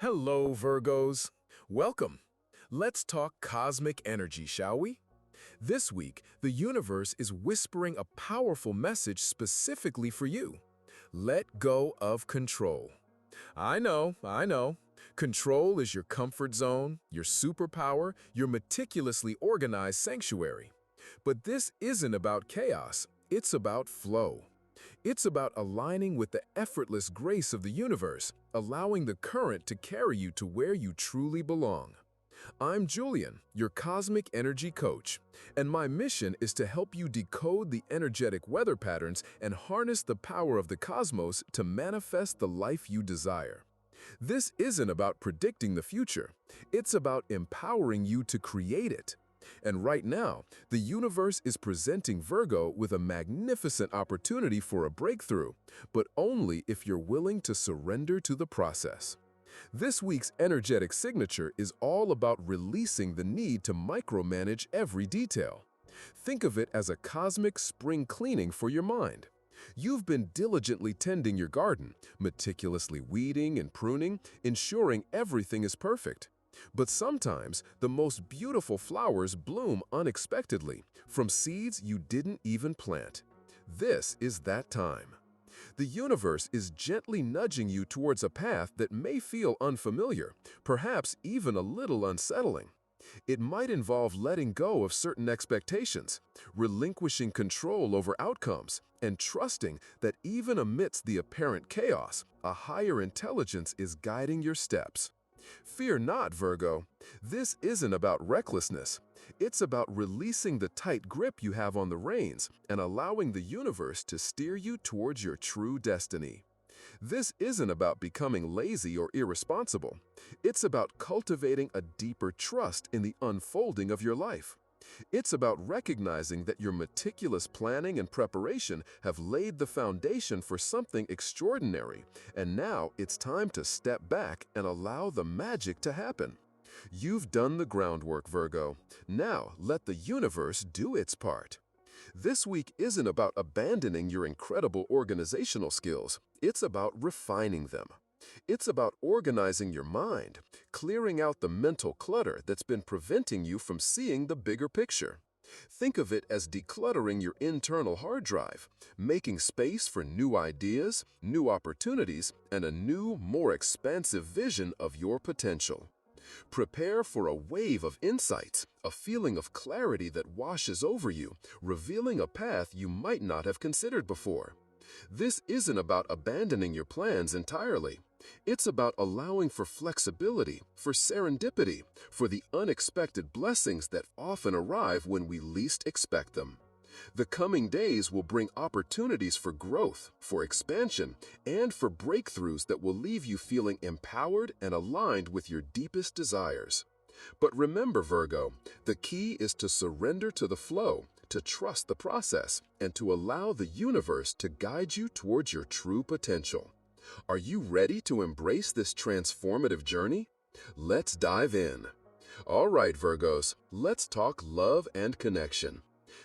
Hello, Virgos. Welcome. Let's talk cosmic energy, shall we? This week, the universe is whispering a powerful message specifically for you. Let go of control. I know. Control is your comfort zone, your superpower, your meticulously organized sanctuary. But this isn't about chaos, it's about flow. It's about aligning with the effortless grace of the universe, allowing the current to carry you to where you truly belong. I'm Julian, your cosmic energy coach, and my mission is to help you decode the energetic weather patterns and harness the power of the cosmos to manifest the life you desire. This isn't about predicting the future, it's about empowering you to create it. And right now, the universe is presenting Virgo with a magnificent opportunity for a breakthrough, but only if you're willing to surrender to the process. This week's energetic signature is all about releasing the need to micromanage every detail. Think of it as a cosmic spring cleaning for your mind. You've been diligently tending your garden, meticulously weeding and pruning, ensuring everything is perfect. But sometimes, the most beautiful flowers bloom unexpectedly, from seeds you didn't even plant. This is that time. The universe is gently nudging you towards a path that may feel unfamiliar, perhaps even a little unsettling. It might involve letting go of certain expectations, relinquishing control over outcomes, and trusting that even amidst the apparent chaos, a higher intelligence is guiding your steps. Fear not, Virgo. This isn't about recklessness. It's about releasing the tight grip you have on the reins and allowing the universe to steer you towards your true destiny. This isn't about becoming lazy or irresponsible. It's about cultivating a deeper trust in the unfolding of your life. It's about recognizing that your meticulous planning and preparation have laid the foundation for something extraordinary, and now it's time to step back and allow the magic to happen. You've done the groundwork, Virgo. Now let the universe do its part. This week isn't about abandoning your incredible organizational skills. It's about refining them. It's about organizing your mind, clearing out the mental clutter that's been preventing you from seeing the bigger picture. Think of it as decluttering your internal hard drive, making space for new ideas, new opportunities, and a new, more expansive vision of your potential. Prepare for a wave of insights, a feeling of clarity that washes over you, revealing a path you might not have considered before. This isn't about abandoning your plans entirely. It's about allowing for flexibility, for serendipity, for the unexpected blessings that often arrive when we least expect them. The coming days will bring opportunities for growth, for expansion, and for breakthroughs that will leave you feeling empowered and aligned with your deepest desires. But remember, Virgo, the key is to surrender to the flow, to trust the process, and to allow the universe to guide you towards your true potential. Are you ready to embrace this transformative journey? Let's dive in. All right, Virgos, let's talk love and connection.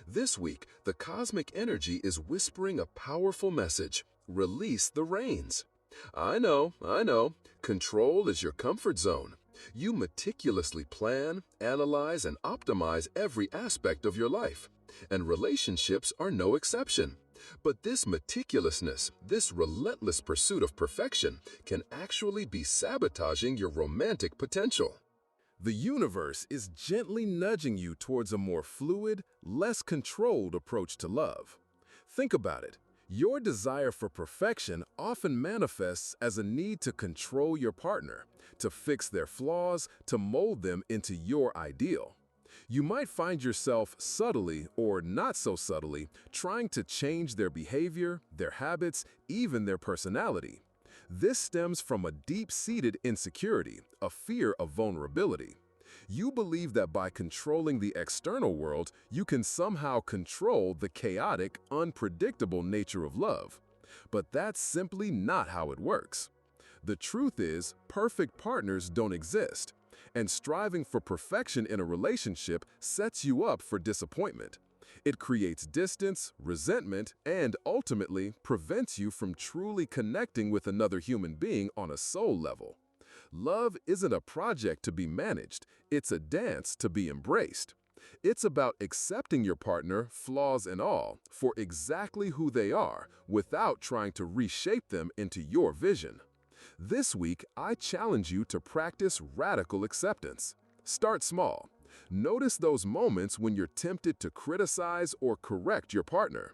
This week, the cosmic energy is whispering a powerful message: release the reins. I know. Control is your comfort zone. You meticulously plan, analyze, and optimize every aspect of your life, and relationships are no exception. But this meticulousness, this relentless pursuit of perfection, can actually be sabotaging your romantic potential. The universe is gently nudging you towards a more fluid, less controlled approach to love. Think about it. Your desire for perfection often manifests as a need to control your partner, to fix their flaws, to mold them into your ideal. You might find yourself subtly, or not so subtly, trying to change their behavior, their habits, even their personality. This stems from a deep-seated insecurity, a fear of vulnerability. You believe that by controlling the external world, you can somehow control the chaotic, unpredictable nature of love. But that's simply not how it works. The truth is, perfect partners don't exist, and striving for perfection in a relationship sets you up for disappointment. It creates distance, resentment, and ultimately prevents you from truly connecting with another human being on a soul level. Love isn't a project to be managed, it's a dance to be embraced. It's about accepting your partner, flaws and all, for exactly who they are, without trying to reshape them into your vision. This week, I challenge you to practice radical acceptance. Start small. Notice those moments when you're tempted to criticize or correct your partner.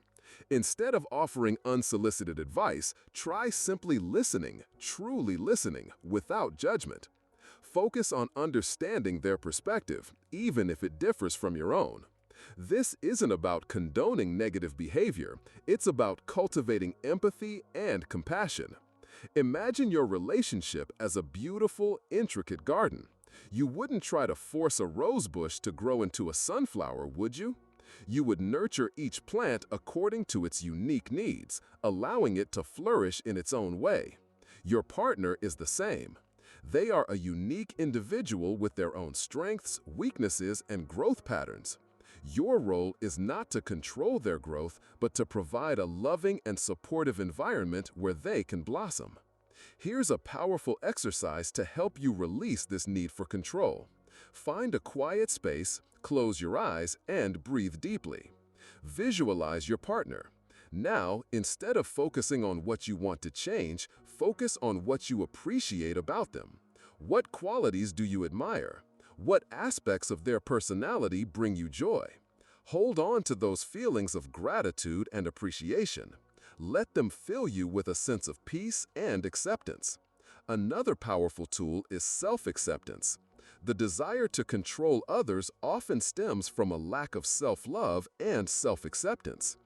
Instead of offering unsolicited advice, try simply listening, truly listening, without judgment. Focus on understanding their perspective, even if it differs from your own. This isn't about condoning negative behavior, it's about cultivating empathy and compassion. Imagine your relationship as a beautiful, intricate garden. You wouldn't try to force a rose bush to grow into a sunflower, would you? You would nurture each plant according to its unique needs, allowing it to flourish in its own way. Your partner is the same. They are a unique individual with their own strengths, weaknesses, and growth patterns. Your role is not to control their growth, but to provide a loving and supportive environment where they can blossom. Here's a powerful exercise to help you release this need for control. Find a quiet space, close your eyes, and breathe deeply. Visualize your partner. Now, instead of focusing on what you want to change, focus on what you appreciate about them. What qualities do you admire? What aspects of their personality bring you joy? Hold on to those feelings of gratitude and appreciation. Let them fill you with a sense of peace and acceptance. Another powerful tool is self-acceptance. The desire to control others often stems from a lack of self-love and self-acceptance.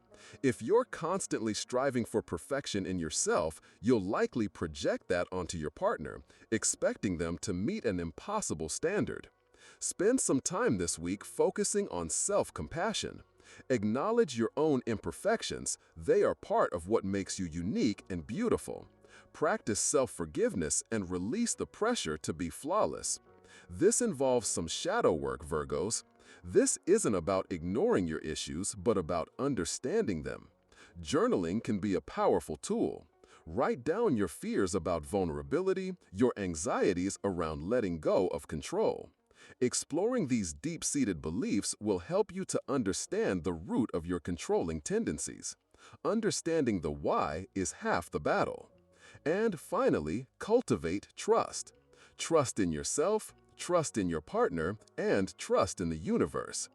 If you're constantly striving for perfection in yourself, you'll likely project that onto your partner, expecting them to meet an impossible standard. Spend some time this week focusing on self-compassion. Acknowledge your own imperfections. They are part of what makes you unique and beautiful. Practice self-forgiveness and release the pressure to be flawless. This involves some shadow work, Virgos. This isn't about ignoring your issues, but about understanding them. Journaling can be a powerful tool. Write down your fears about vulnerability, your anxieties around letting go of control. Exploring these deep-seated beliefs will help you to understand the root of your controlling tendencies. Understanding the why is half the battle. And finally, cultivate trust. Trust in yourself, trust in your partner, and trust in the universe.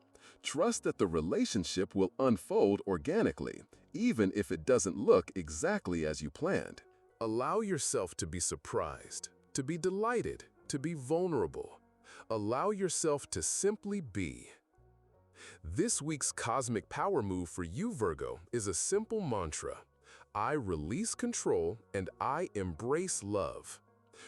Trust that the relationship will unfold organically, even if it doesn't look exactly as you planned. Allow yourself to be surprised, to be delighted, to be vulnerable. Allow yourself to simply be. This week's cosmic power move for you, Virgo, is a simple mantra. I release control and I embrace love.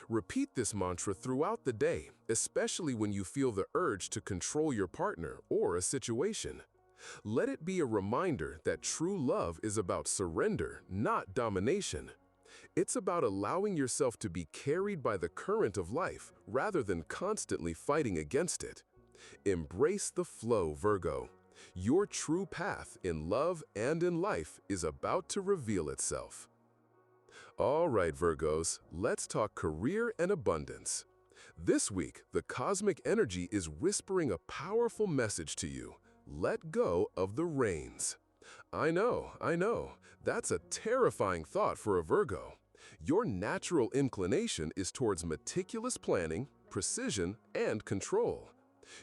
Repeat this mantra throughout the day, especially when you feel the urge to control your partner or a situation. Let it be a reminder that true love is about surrender, not domination. It's about allowing yourself to be carried by the current of life rather than constantly fighting against it. Embrace the flow, Virgo. Your true path in love and in life is about to reveal itself. All right, Virgos, let's talk career and abundance. This week, the cosmic energy is whispering a powerful message to you. Let go of the reins. I know. That's a terrifying thought for a Virgo. Your natural inclination is towards meticulous planning, precision, and control.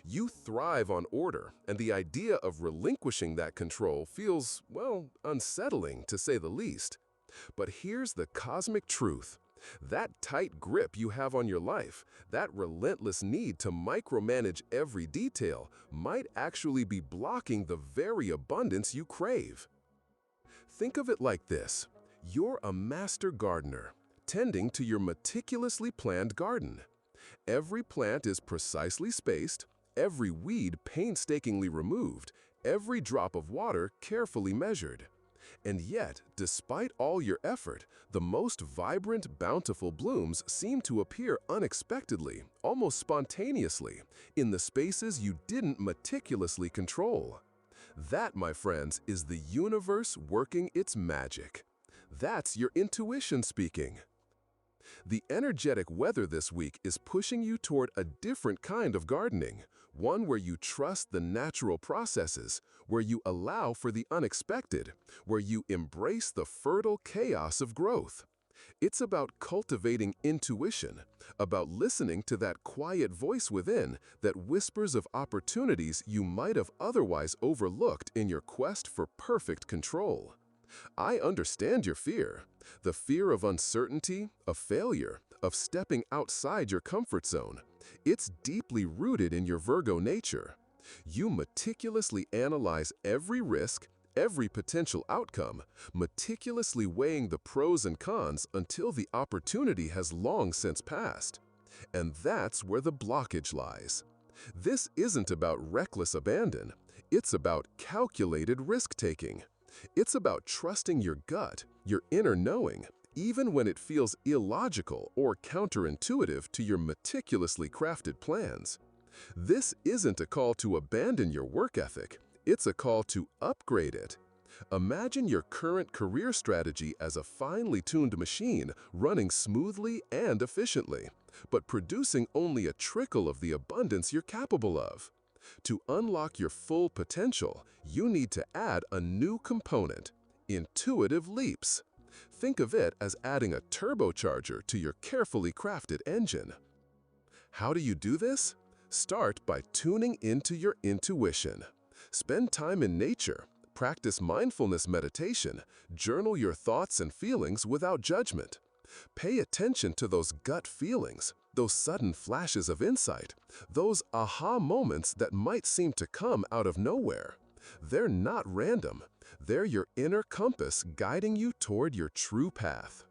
You thrive on order, and the idea of relinquishing that control feels, well, unsettling to say the least. But here's the cosmic truth. That tight grip you have on your life, that relentless need to micromanage every detail, might actually be blocking the very abundance you crave. Think of it like this. You're a master gardener, tending to your meticulously planned garden. Every plant is precisely spaced, every weed painstakingly removed, every drop of water carefully measured. And yet, despite all your effort, the most vibrant, bountiful blooms seem to appear unexpectedly, almost spontaneously, in the spaces you didn't meticulously control. That, my friends, is the universe working its magic. That's your intuition speaking. The energetic weather this week is pushing you toward a different kind of gardening, one where you trust the natural processes, where you allow for the unexpected, where you embrace the fertile chaos of growth. It's about cultivating intuition, about listening to that quiet voice within that whispers of opportunities you might have otherwise overlooked in your quest for perfect control. I understand your fear, the fear of uncertainty, of failure, of stepping outside your comfort zone. It's deeply rooted in your Virgo nature. You meticulously analyze every risk, every potential outcome, meticulously weighing the pros and cons until the opportunity has long since passed. And that's where the blockage lies. This isn't about reckless abandon. It's about calculated risk-taking. It's about trusting your gut, your inner knowing, even when it feels illogical or counterintuitive to your meticulously crafted plans. This isn't a call to abandon your work ethic. It's a call to upgrade it. Imagine your current career strategy as a finely tuned machine running smoothly and efficiently, but producing only a trickle of the abundance you're capable of. To unlock your full potential, you need to add a new component: intuitive leaps. Think of it as adding a turbocharger to your carefully crafted engine. How do you do this? Start by tuning into your intuition. Spend time in nature, practice mindfulness meditation, journal your thoughts and feelings without judgment. Pay attention to those gut feelings, those sudden flashes of insight, those aha moments that might seem to come out of nowhere. They're not random. They're your inner compass guiding you toward your true path.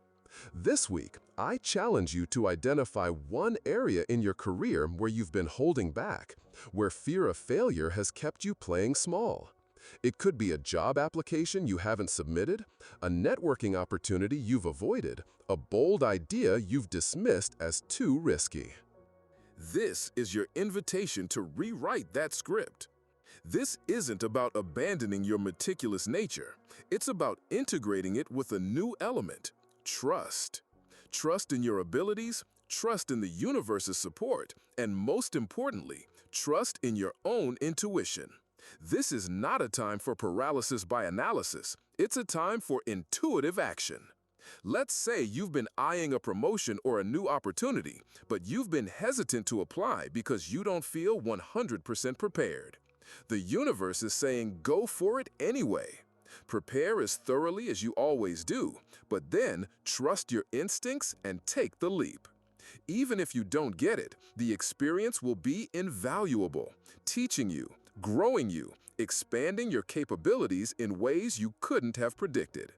This week, I challenge you to identify one area in your career where you've been holding back, where fear of failure has kept you playing small. It could be a job application you haven't submitted, a networking opportunity you've avoided, a bold idea you've dismissed as too risky. This is your invitation to rewrite that script. This isn't about abandoning your meticulous nature. It's about integrating it with a new element: trust. Trust in your abilities, trust in the universe's support, and most importantly, trust in your own intuition. This is not a time for paralysis by analysis. It's a time for intuitive action. Let's say you've been eyeing a promotion or a new opportunity, but you've been hesitant to apply because you don't feel 100% prepared. The universe is saying go for it anyway. Prepare as thoroughly as you always do, but then trust your instincts and take the leap. Even if you don't get it, the experience will be invaluable, teaching you, growing you, expanding your capabilities in ways you couldn't have predicted.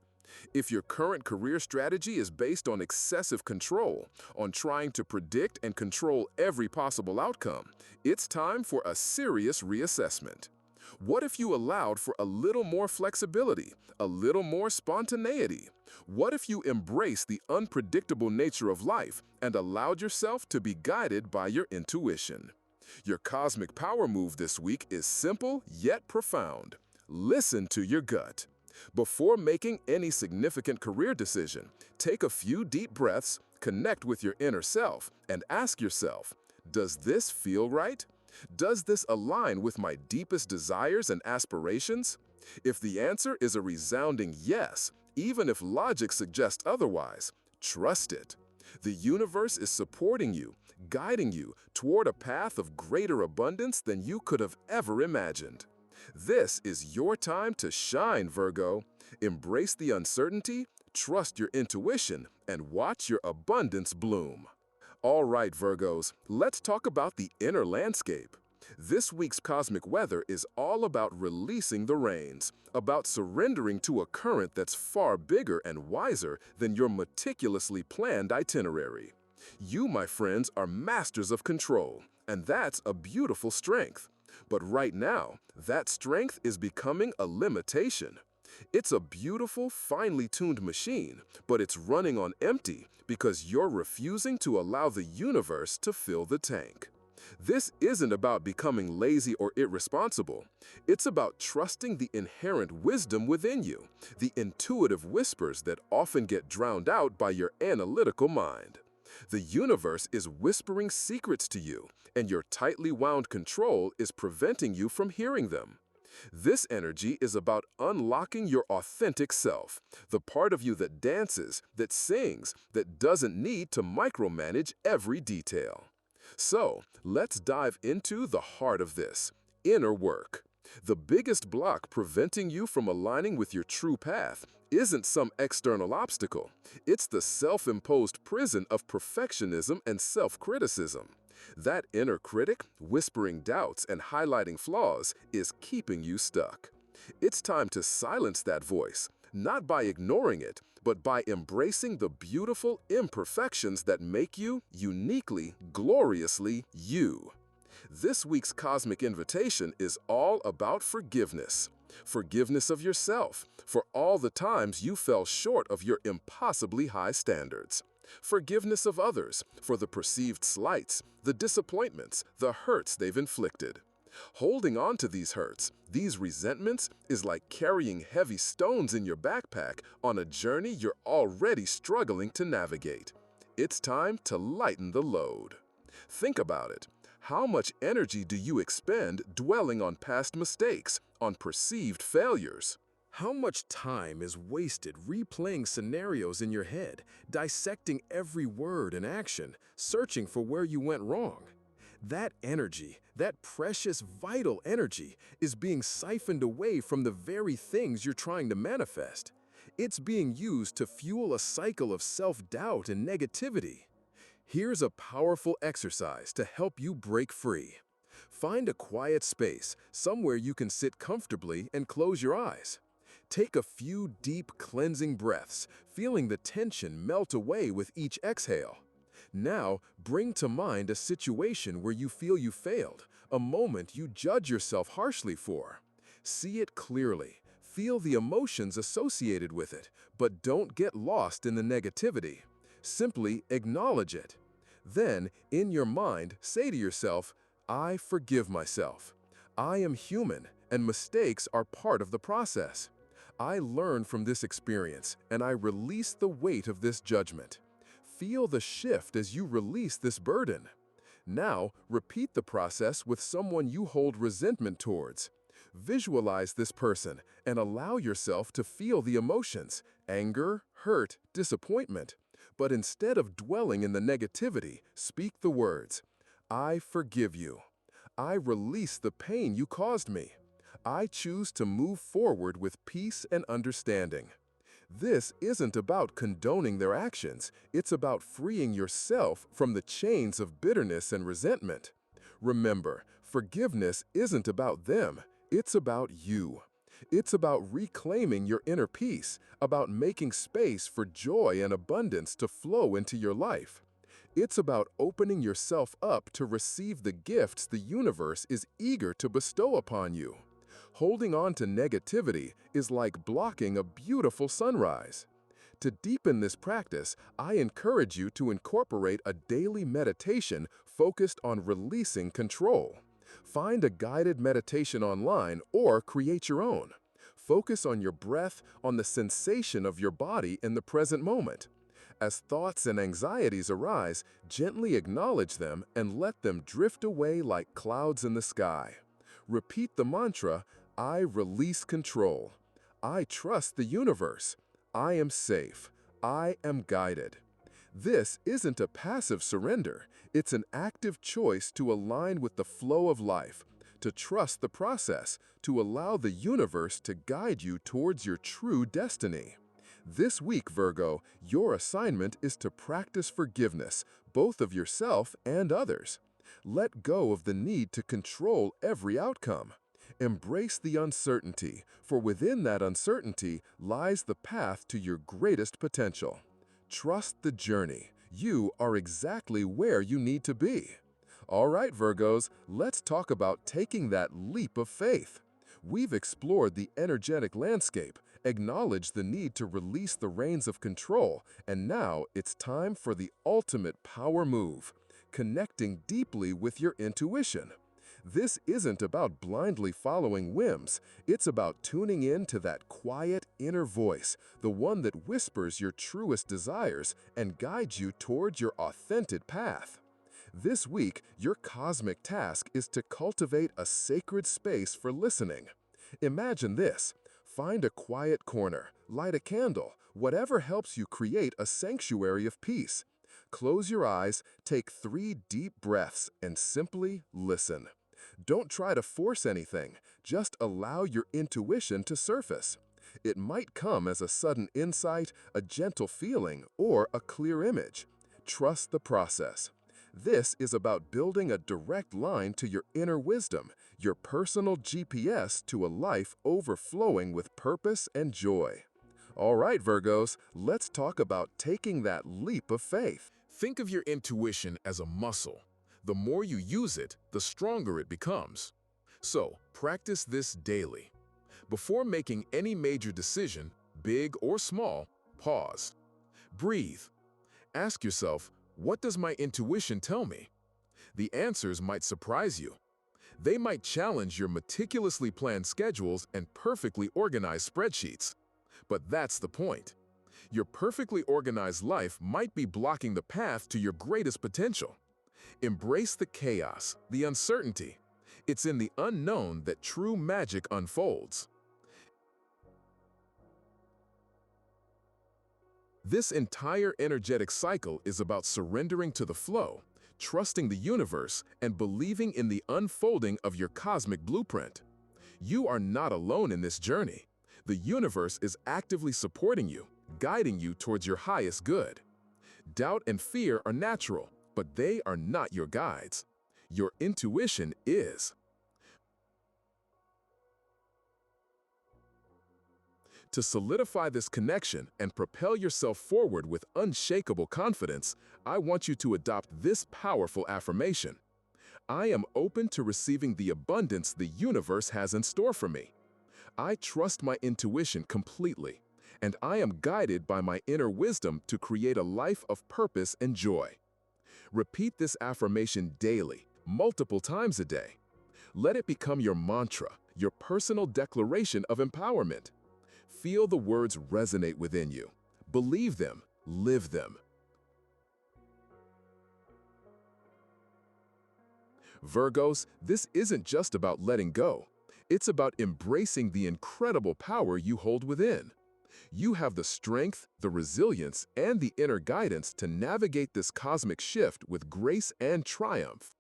If your current career strategy is based on excessive control, on trying to predict and control every possible outcome, it's time for a serious reassessment. What if you allowed for a little more flexibility, a little more spontaneity? What if you embraced the unpredictable nature of life and allowed yourself to be guided by your intuition? Your cosmic power move this week is simple yet profound. Listen to your gut. Before making any significant career decision, take a few deep breaths, connect with your inner self, and ask yourself, does this feel right? Does this align with my deepest desires and aspirations? If the answer is a resounding yes, even if logic suggests otherwise, trust it. The universe is supporting you, guiding you toward a path of greater abundance than you could have ever imagined. This is your time to shine, Virgo. Embrace the uncertainty, trust your intuition, and watch your abundance bloom. All right, Virgos, let's talk about the inner landscape. This week's cosmic weather is all about releasing the reins, about surrendering to a current that's far bigger and wiser than your meticulously planned itinerary. You, my friends, are masters of control, and that's a beautiful strength. But right now, that strength is becoming a limitation. It's a beautiful, finely tuned machine, but it's running on empty because you're refusing to allow the universe to fill the tank. This isn't about becoming lazy or irresponsible. It's about trusting the inherent wisdom within you, the intuitive whispers that often get drowned out by your analytical mind. The universe is whispering secrets to you, and your tightly wound control is preventing you from hearing them. This energy is about unlocking your authentic self, the part of you that dances, that sings, that doesn't need to micromanage every detail. So, let's dive into the heart of this, inner work. The biggest block preventing you from aligning with your true path isn't some external obstacle. It's the self-imposed prison of perfectionism and self-criticism. That inner critic, whispering doubts and highlighting flaws, is keeping you stuck. It's time to silence that voice, not by ignoring it, but by embracing the beautiful imperfections that make you uniquely, gloriously you. This week's cosmic invitation is all about forgiveness. Forgiveness of yourself for all the times you fell short of your impossibly high standards. Forgiveness of others for the perceived slights, the disappointments, the hurts they've inflicted. Holding on to these hurts, these resentments, is like carrying heavy stones in your backpack on a journey you're already struggling to navigate. It's time to lighten the load. Think about it. How much energy do you expend dwelling on past mistakes, on perceived failures? How much time is wasted replaying scenarios in your head, dissecting every word and action, searching for where you went wrong? That energy, that precious, vital energy, is being siphoned away from the very things you're trying to manifest. It's being used to fuel a cycle of self-doubt and negativity. Here's a powerful exercise to help you break free. Find a quiet space, somewhere you can sit comfortably and close your eyes. Take a few deep, cleansing breaths, feeling the tension melt away with each exhale. Now, bring to mind a situation where you feel you failed, a moment you judge yourself harshly for. See it clearly, feel the emotions associated with it, but don't get lost in the negativity. Simply acknowledge it. Then, in your mind, say to yourself, I forgive myself. I am human, and mistakes are part of the process. I learn from this experience, and I release the weight of this judgment. Feel the shift as you release this burden. Now, repeat the process with someone you hold resentment towards. Visualize this person and allow yourself to feel the emotions, anger, hurt, disappointment. But instead of dwelling in the negativity, speak the words, I forgive you. I release the pain you caused me. I choose to move forward with peace and understanding. This isn't about condoning their actions, it's about freeing yourself from the chains of bitterness and resentment. Remember, forgiveness isn't about them, it's about you. It's about reclaiming your inner peace, about making space for joy and abundance to flow into your life. It's about opening yourself up to receive the gifts the universe is eager to bestow upon you. Holding on to negativity is like blocking a beautiful sunrise. To deepen this practice, I encourage you to incorporate a daily meditation focused on releasing control. Find a guided meditation online or create your own. Focus on your breath, on the sensation of your body in the present moment. As thoughts and anxieties arise, gently acknowledge them and let them drift away like clouds in the sky. Repeat the mantra, I release control. I trust the universe. I am safe. I am guided. This isn't a passive surrender. It's an active choice to align with the flow of life, to trust the process, to allow the universe to guide you towards your true destiny. This week, Virgo, your assignment is to practice forgiveness, both of yourself and others. Let go of the need to control every outcome. Embrace the uncertainty, for within that uncertainty lies the path to your greatest potential. Trust the journey. You are exactly where you need to be. All right, Virgos, let's talk about taking that leap of faith. We've explored the energetic landscape, acknowledged the need to release the reins of control, and now it's time for the ultimate power move. connecting deeply with your intuition. This isn't about blindly following whims. It's about tuning in to that quiet inner voice, the one that whispers your truest desires and guides you towards your authentic path. This week, your cosmic task is to cultivate a sacred space for listening. Imagine this. Find a quiet corner, light a candle, whatever helps you create a sanctuary of peace. Close your eyes, take 3 deep breaths, and simply listen. Don't try to force anything, just allow your intuition to surface. It might come as a sudden insight, a gentle feeling, or a clear image. Trust the process. This is about building a direct line to your inner wisdom, your personal GPS to a life overflowing with purpose and joy. All right, Virgos, let's talk about taking that leap of faith. Think of your intuition as a muscle. The more you use it, the stronger it becomes. So, practice this daily. Before making any major decision, big or small, pause. Breathe. Ask yourself, what does my intuition tell me? The answers might surprise you. They might challenge your meticulously planned schedules and perfectly organized spreadsheets. But that's the point. Your perfectly organized life might be blocking the path to your greatest potential. Embrace the chaos, the uncertainty. It's in the unknown that true magic unfolds. This entire energetic cycle is about surrendering to the flow, trusting the universe, and believing in the unfolding of your cosmic blueprint. You are not alone in this journey. The universe is actively supporting you, guiding you towards your highest good. Doubt and fear are natural, but they are not your guides. Your intuition is. To solidify this connection and propel yourself forward with unshakable confidence, I want you to adopt this powerful affirmation. I am open to receiving the abundance the universe has in store for me. I trust my intuition completely, and I am guided by my inner wisdom to create a life of purpose and joy. Repeat this affirmation daily, multiple times a day. Let it become your mantra, your personal declaration of empowerment. Feel the words resonate within you. Believe them, live them. Virgos, this isn't just about letting go. It's about embracing the incredible power you hold within. You have the strength, the resilience, and the inner guidance to navigate this cosmic shift with grace and triumph.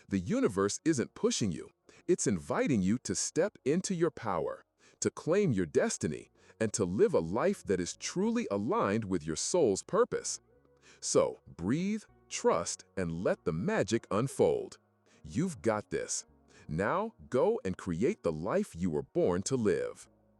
The universe isn't pushing you. It's inviting you to step into your power, to claim your destiny, and to live a life that is truly aligned with your soul's purpose. So, breathe, trust, and let the magic unfold. You've got this. Now, go and create the life you were born to live.